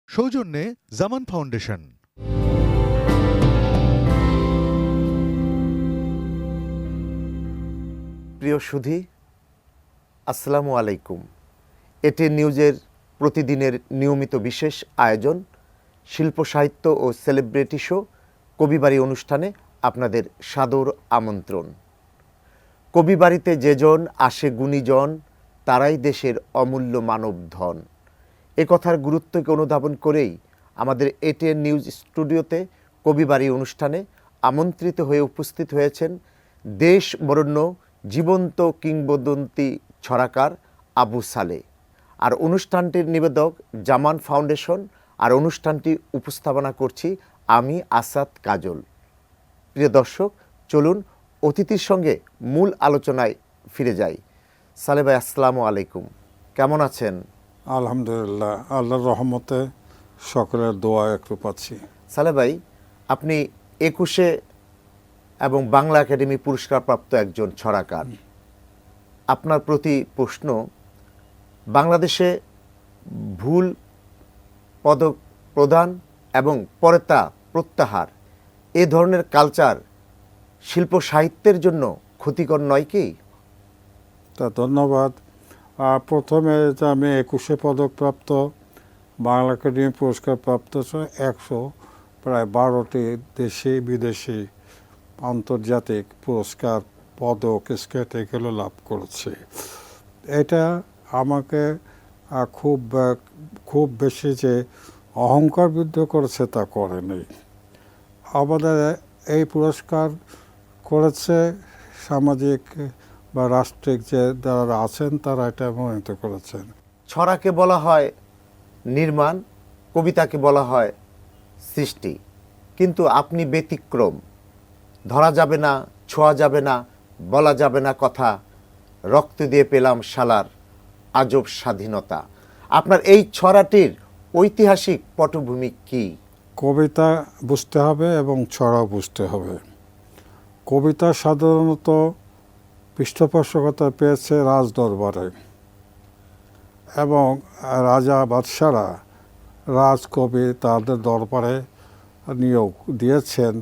সৌজন্যে জামান ফাউন্ডেশন। প্রিয় সুধী, আসসালামু আলাইকুম। এটিএন নিউজের প্রতিদিনের নিয়মিত বিশেষ আয়োজন শিল্প সাহিত্য ও সেলিব্রিটি শো কবিবাড়ি অনুষ্ঠানে আপনাদের সাদর আমন্ত্রণ। কবিবাড়িতে যেজন আসে গুণীজন, তারাই দেশের অমূল্য মানব ধন। এ কথার গুরুত্বকে অনুধাবন করেই আমাদের এটিএন নিউজ স্টুডিওতে কবিবাড়ি অনুষ্ঠানে আমন্ত্রিত হয়ে উপস্থিত হয়েছেন দেশ বরেণ্য জীবন্ত কিংবদন্তি ছড়াকার আবু সালে। আর অনুষ্ঠানটির নিবেদক জামান ফাউন্ডেশন, আর অনুষ্ঠানটি উপস্থাপনা করছি আমি আসাদ কাজল। প্রিয় দর্শক, চলুন অতিথির সঙ্গে মূল আলোচনায় ফিরে যাই। সালে ভাই, আসসালামু আলাইকুম, কেমন আছেন? আলহামদুলিল্লাহ, আল্লাহর রহমতে সকলের দোয়া একটু পাচ্ছি। সালে ভাই, আপনি 21 এবং বাংলা একাডেমি পুরস্কারপ্রাপ্ত একজন ছড়াকার। আপনার প্রতি প্রশ্ন, বাংলাদেশে ভুল পদক প্রদান এবং পরে তা প্রত্যাহার, এ ধরনের কালচার শিল্প সাহিত্যের জন্য ক্ষতিকর নয় কি? তা ধন্যবাদ। প্রথমে যে আমি 21 পদকপ্রাপ্ত, বাংলা একাডেমি পুরস্কারপ্রাপ্ত 100 প্রায় 12টি দেশি বিদেশি আন্তর্জাতিক পুরস্কার, পদক, স্কেট এগুলো লাভ করেছি। এটা আমাকে খুব বেশি যে অহংকার বৃদ্ধি করেছে তা করেনি। আমাদের এই পুরস্কার করেছে সামাজিক বা রাষ্ট্রিক যে যারা আছেন তারা এটা মনোনীত করেছেন। ছড়াকে বলা হয় নির্মাণ, কবিতাকে বলা হয় সৃষ্টি, কিন্তু আপনি ব্যতিক্রম। ধরা যাবে না, ছোঁয়া যাবে না, বলা যাবে না কথা, রক্ত দিয়ে পেলাম শালার আজব স্বাধীনতা। আপনার এই ছড়াটির ঐতিহাসিক পটভূমি কি? কবিতা বুঝতে হবে এবং ছড়াও বুঝতে হবে। কবিতা সাধারণত পৃষ্ঠপোষকতা পেয়েছে রাজদরবারে, এবং রাজা বাদশারা রাজকবি তাদের দরবারে নিয়োগ দিয়েছেন,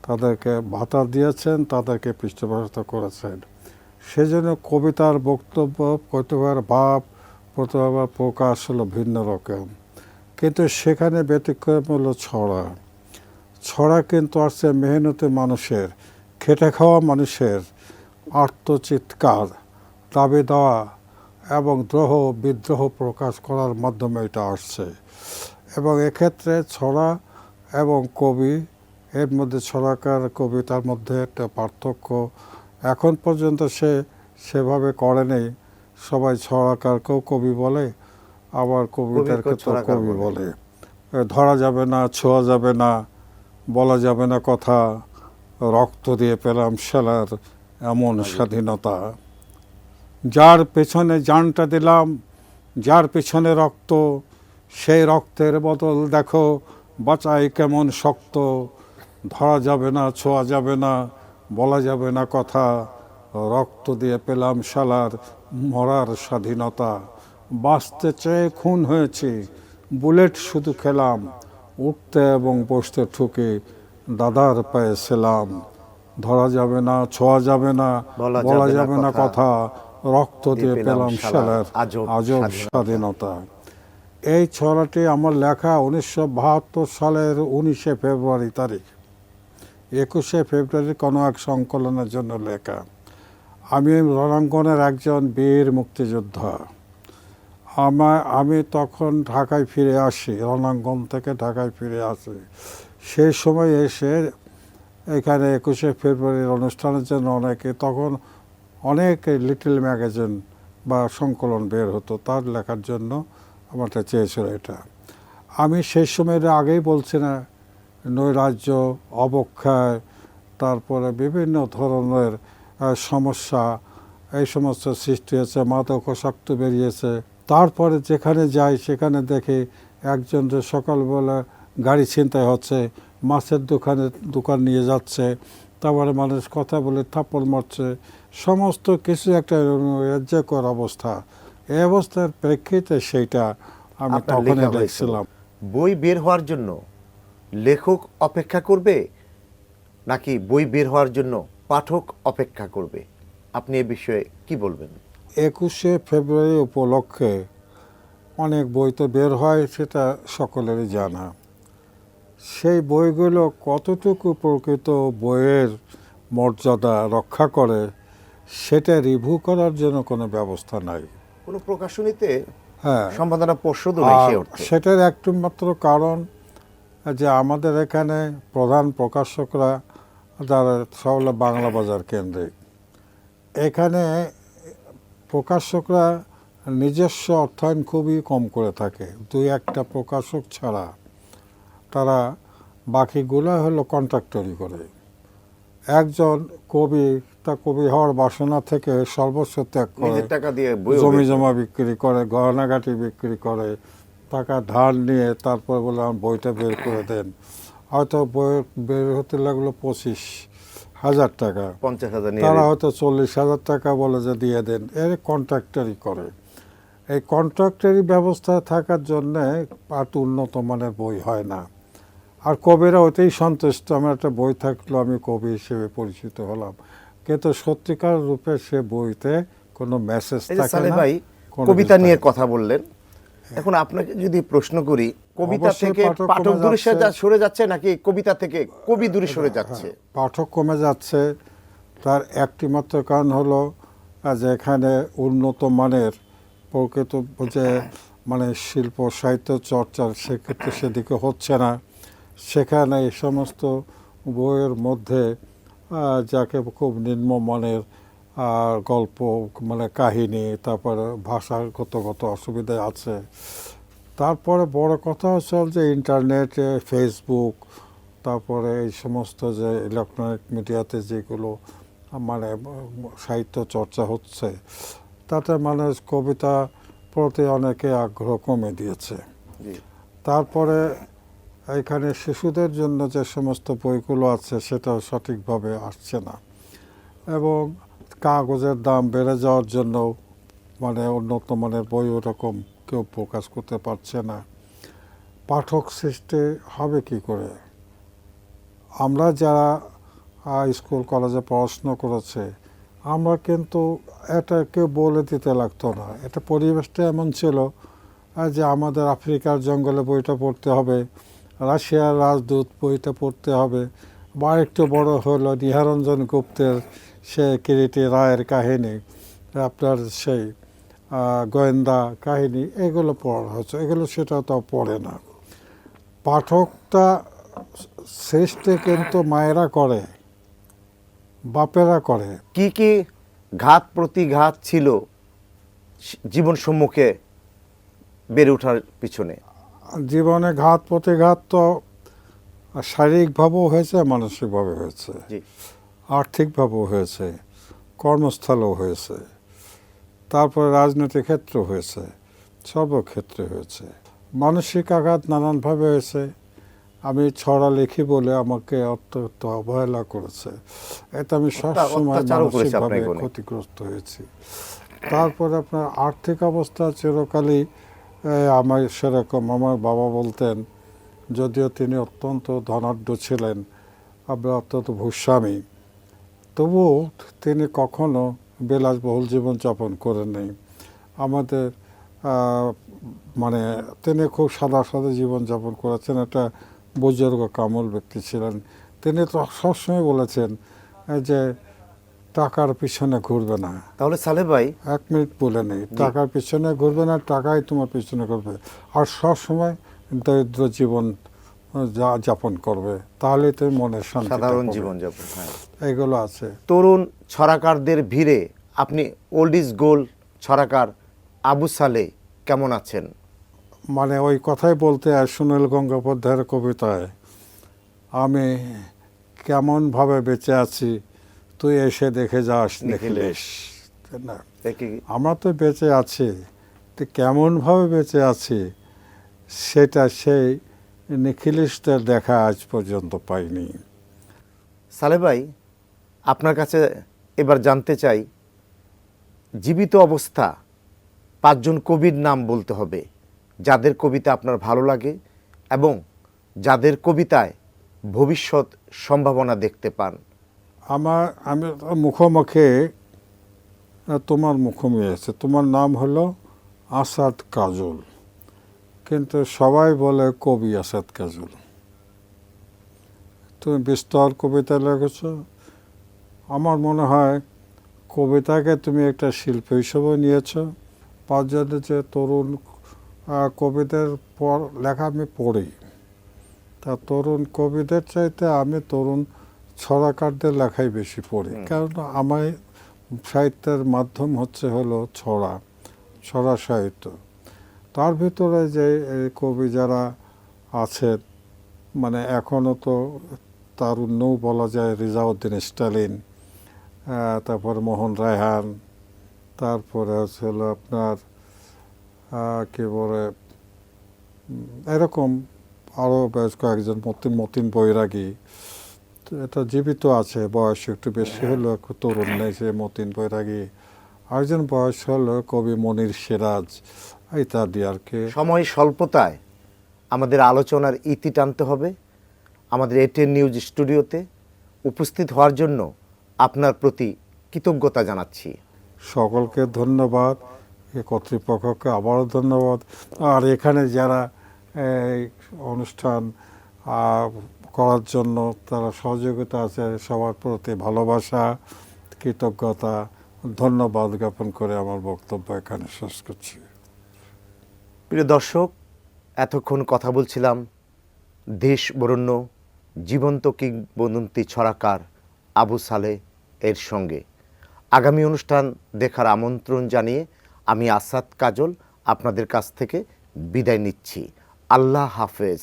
তাদেরকে ভাতা দিয়েছেন, তাদেরকে পৃষ্ঠপোষকতা করেছেন। সেজন্য কবিতার বক্তব্য, প্রতিভার ভাব, প্রতিভার প্রকাশ হলো ভিন্ন রকম। কিন্তু সেখানে ব্যতিক্রম হলো ছড়া। ছড়া কিন্তু আসছে মেহনতি মানুষের, খেটে খাওয়া মানুষের আর্তচিৎকার, দাবি দেওয়া এবং দ্রোহ বিদ্রোহ প্রকাশ করার মাধ্যমে এটা আসছে। এবং এক্ষেত্রে ছড়া এবং কবি, এর মধ্যে ছড়াকার কবিতার মধ্যে একটা পার্থক্য এখন পর্যন্ত সেভাবে করেনি। সবাই ছড়াকারকেও কবি বলে, আবার কবিতাকে তো কবি বলে। ধরা যাবে না, ছোঁয়া যাবে না, বলা যাবে না কথা, রক্ত দিয়ে পেলাম শালার এমন স্বাধীনতা। যার পেছনে জানটা দিলাম, যার পেছনে রক্ত, সেই রক্তের বদল দেখো বাঁচাই কেমন শক্ত। ধরা যাবে না, ছোঁয়া যাবে না, বলা যাবে না কথা, রক্ত দিয়ে পেলাম শালার মরার স্বাধীনতা। বাঁচতে চেয়ে খুন হয়েছি, বুলেট শুধু খেলাম, উঠতে এবং বসতে ঠুকে দাদার পায়ে ছিলাম। ধরা যাবে না, ছোঁয়া যাবে না, বলা যাবে না কথা, রক্ত দিয়ে পেলাম শালার আজব স্বাধীনতা। এই ছড়াটি আমার লেখা 1972 সালের 19 ফেব্রুয়ারি তারিখ। 21 ফেব্রুয়ারি কোনো এক সংকলনের জন্য লেখা। আমি রণাঙ্গনের একজন বীর মুক্তিযোদ্ধা। আমি তখন ঢাকায় ফিরে আসি, রণাঙ্গন থেকে ঢাকায় ফিরে আসি। সেই সময় এসে এখানে 21 ফেব্রুয়ারির অনুষ্ঠানের জন্য তখন অনেক লিটল ম্যাগাজিন বা সংকলন বের হতো, তার লেখার জন্য আমারটা চেয়েছিল এটা। আমি সেই সময়ের আগেই বলছি না, নৈরাজ্য, অবক্ষয়, তারপরে বিভিন্ন ধরনের সমস্যা, এই সমস্ত সৃষ্টি হয়েছে, মাদকাসক্ত বেরিয়েছে। তারপরে যেখানে যাই সেখানে দেখি একজন যে সকালবেলা গাড়ি ছিনতাই হচ্ছে, মাছের দোকান নিয়ে যাচ্ছে, তারপরে মানুষ কথা বলে থাপ্পড় মারছে, সমস্ত কিছু একটা রাজ্যকর অবস্থা। এই অবস্থার প্রেক্ষিতে সেইটা আমি তখনই দেখছিলাম। বই বের হওয়ার জন্য লেখক অপেক্ষা করবে নাকি বই বের হওয়ার জন্য পাঠক অপেক্ষা করবে? আপনি এ বিষয়ে কি বলবেন? 21শে ফেব্রুয়ারি উপলক্ষে অনেক বই তো বের হয়, সেটা সকলেরই জানা। সেই বইগুলো কতটুকু প্রকৃত বইয়ের মর্যাদা রক্ষা করে সেটা রিভিউ করার জন্য কোনো ব্যবস্থা নাই। কোনো প্রকাশনীতে হ্যাঁ, সম্পাদনা পর্ষদও নেই সে আর অর্থে। সেটার একটু মাত্র কারণ যে আমাদের এখানে প্রধান প্রকাশকরা যারা সব হলো বাংলা বাজার কেন্দ্রিক। এখানে প্রকাশকরা নিজস্ব অর্থায়ন খুবই কম করে থাকে, 2-1টা প্রকাশক ছাড়া। তারা বাকিগুলো হলো কন্ট্রাক্টরি করে। একজন কবি তা কবি হওয়ার বাসনা থেকে সর্বস্ব ত্যাগ করে, নিজের টাকা দিয়ে বই জমি জমা বিক্রি করে, গহনাগাটি বিক্রি করে, টাকা ধার নিয়ে তারপর বলে আমার বইটা বের করে দেন। হয়তো বই বের হতে লাগলো 25,000 টাকা, 50,000 নিয়ে তারা হয়তো 40,000 টাকা বলে যে দিয়ে দেন। এর কন্ট্রাক্টরি করে। এই কন্ট্রাক্টরি ব্যবস্থায় থাকার জন্যে আর উন্নত মানের বই হয় না। আর কবিরা ওইটাই সন্তুষ্ট, আমার একটা বই থাকলো, আমি কবি হিসেবে পরিচিত হলাম। কিন্তু সত্যিকার রূপে সে বইতে কোনো মেসেজ এই যে থাকে সালেহ না, ভাই কোনো কবিতা কিছু নিয়ে থাকে না। কথা বললেন, এখন আপনাকে যদি প্রশ্ন করি, কবিতা অবশ্যই থেকে পাঠক পাঠক কমে দূরে যাচ্ছে। সরে যাচ্ছে নাকি কবিতা থেকে কবি দূরে সরে যাচ্ছে? পাঠক কমে যাচ্ছে। তার একটি মাত্র কারণ হলো যে এখানে উন্নত মানের প্রকৃত যে মানে শিল্প সাহিত্য চর্চার সেক্ষেত্রে সেদিকে হচ্ছে না। সেখানে এই সমস্ত বইয়ের মধ্যে যাকে খুব নিম্নমানের গল্প মানে কাহিনী, তারপরে ভাষাগত অসুবিধা আছে। তারপরে বড় কথা হচ্ছে যে ইন্টারনেটে ফেসবুক, তারপরে এই সমস্ত যে ইলেকট্রনিক মিডিয়াতে যেগুলো মানে সাহিত্য চর্চা হচ্ছে, তাতে মানুষ কবিতা প্রতি অনেকে আগ্রহ কমে দিয়েছে। জি। তারপরে এখানে শিশুদের জন্য যে সমস্ত বইগুলো আছে সেটাও সঠিকভাবে আসছে না, এবং কাগজের দাম বেড়ে যাওয়ার জন্য মানে উন্নত মানের বই ওরকম কেউ প্রকাশ করতে পারছে না। পাঠক সৃষ্টি হবে কি করে? আমরা যারা স্কুল কলেজে পড়াশোনা করেছে, আমরা কিন্তু এটা কেউ বলে দিতে লাগতো না। এটা পরিবেশটা এমন ছিল যে আমাদের আফ্রিকার জঙ্গলে বইটা পড়তে হবে, রাশিয়ার রাজদূত বইটা পড়তে হবে, বা একটু বড় হলো নিহারঞ্জন গুপ্তের সে কিরিটি রায়ের কাহিনী, আপনার সেই গোয়েন্দা কাহিনী, এগুলো পড়া হচ্ছে। এগুলো সেটা তো পড়ে না। পাঠকটা সৃষ্টি কিন্তু মায়েরা করে, বাপেরা করে। কি কি ঘাত প্রতিঘাত ছিল জীবন সম্মুখে বেড়ে ওঠার পিছনে? জীবনে ঘাত প্রতিঘাত তো শারীরিকভাবেও হয়েছে, মানসিকভাবে হয়েছে, জি। আর্থিকভাবেও হয়েছে, কর্মস্থলেও হয়েছে, তারপরে রাজনৈতিক ক্ষেত্র হয়েছে, সর্বক্ষেত্রে হয়েছে। মানসিক আঘাত নানানভাবে হয়েছে। আমি ছড়া লিখি বলে আমাকে অত্যন্ত অবহেলা করেছে, এতে আমি সবসময় অত্যাচারও করেছে মানসিকভাবে আপনাকে অনেক। ক্ষতিগ্রস্ত হয়েছি। তারপরে আপনার আর্থিক অবস্থা চিরকালই আমার সেরকম। আমার বাবা বলতেন, যদিও তিনি অত্যন্ত ধনাঢ্য ছিলেন, আমরা অত্যন্ত ভূস্বামী, তবুও তিনি কখনো বিলাসবহুল জীবনযাপন করেননি। আমাদের মানে তিনি খুব সাদা সাদা জীবনযাপন করেছেন। একটা বুজুর্গ কামল ব্যক্তি ছিলেন। তিনি তো সবসময় বলেছেন যে টাকার পিছনে ঘুরবে না। তাহলে সালেহ ভাই, 1 মিনিট বলে নেই, টাকার পিছনে ঘুরবে না, টাকাই তোমার পিছনে ঘুরবে। আর সবসময় দরিদ্র জীবন যাপন করবে, তাহলেই তুমি মনের শান্তি। সাধারণ জীবনযাপন, হ্যাঁ। এগুলো আছে। তরুণ ছড়াকারদের ভিড়ে আপনি ওল্ড ইজ গোল্ড ছড়াকার আবু সালেহ কেমন আছেন? মানে ওই কথাই বলতে হয় সুনীল গঙ্গোপাধ্যায়ের কবিতায়, আমি কেমনভাবে বেঁচে আছি তুই এসে দেখে যাস নিখিলেশ। না, আমরা তো বেঁচে আছি, তো কেমনভাবে বেঁচে আছি সেটা সেই নিখিলেশদের দেখা আজ পর্যন্ত পাইনি। সালেহ ভাই, আপনার কাছে এবার জানতে চাই, জীবিত অবস্থা 5 জন কবির নাম বলতে হবে যাদের কবিতা আপনার ভালো লাগে এবং যাদের কবিতায় ভবিষ্যৎ সম্ভাবনা দেখতে পান? আমি মুখোমুখি তোমার মুখোমুখি আছে, তোমার নাম হলো আসাদ কাজল, কিন্তু সবাই বলে কবি আসাদ কাজল। তুমি বিস্তর কবিতা লিখেছ। আমার মনে হয় কবিতাকে তুমি একটা শিল্প হিসেবে নিয়েছ। পাঁচজনের যে তরুণ কবিদের লেখা আমি পড়ি, তা তরুণ কবিদের চাইতে আমি তরুণ ছড়াকারদের লেখাই বেশি পড়ি। কারণ আমার সাহিত্যের মাধ্যম হলো ছড়া সাহিত্য। তার ভিতরে যে কবি যারা আছেন, মানে এখনও তো তারুণ্যও বলা যায়, রেজাউদ্দিন স্টালিন, তারপর মোহন রায়হান, তারপরে হলো আপনার কী বলে এরকম আরও বেশ কয়েকজন, মতিন বৈরাগী, এটা জীবিত আছে, বয়স একটু বেশি হলো, তরুণ নেই সে মতিন বৈরাগী। আরেকজন বয়স হলো কবি মনির সিরাজ ইত্যাদি আর কি। সময় স্বল্পতায় আমাদের আলোচনার ইতি টানতে হবে। আমাদের এটিএন নিউজ স্টুডিওতে উপস্থিত হওয়ার জন্য আপনার প্রতি কৃতজ্ঞতা জানাচ্ছি। সকলকে ধন্যবাদ, কর্তৃপক্ষকে আবারও ধন্যবাদ। আর এখানে যারা এই অনুষ্ঠান করার জন্য তারা সহযোগিতা আছে, সবার প্রতি ভালোবাসা, কৃতজ্ঞতা, ধন্যবাদ জ্ঞাপন করে আমার বক্তব্য এখানে শেষ করছি। প্রিয় দর্শক, এতক্ষণ কথা বলছিলাম দেশ বরেণ্য জীবন্ত কিংবদন্তি ছড়াকার আবু সালেহ এর সঙ্গে। আগামী অনুষ্ঠান দেখার আমন্ত্রণ জানিয়ে আমি আসাদ কাজল আপনাদের কাছ থেকে বিদায় নিচ্ছি। আল্লাহ হাফেজ।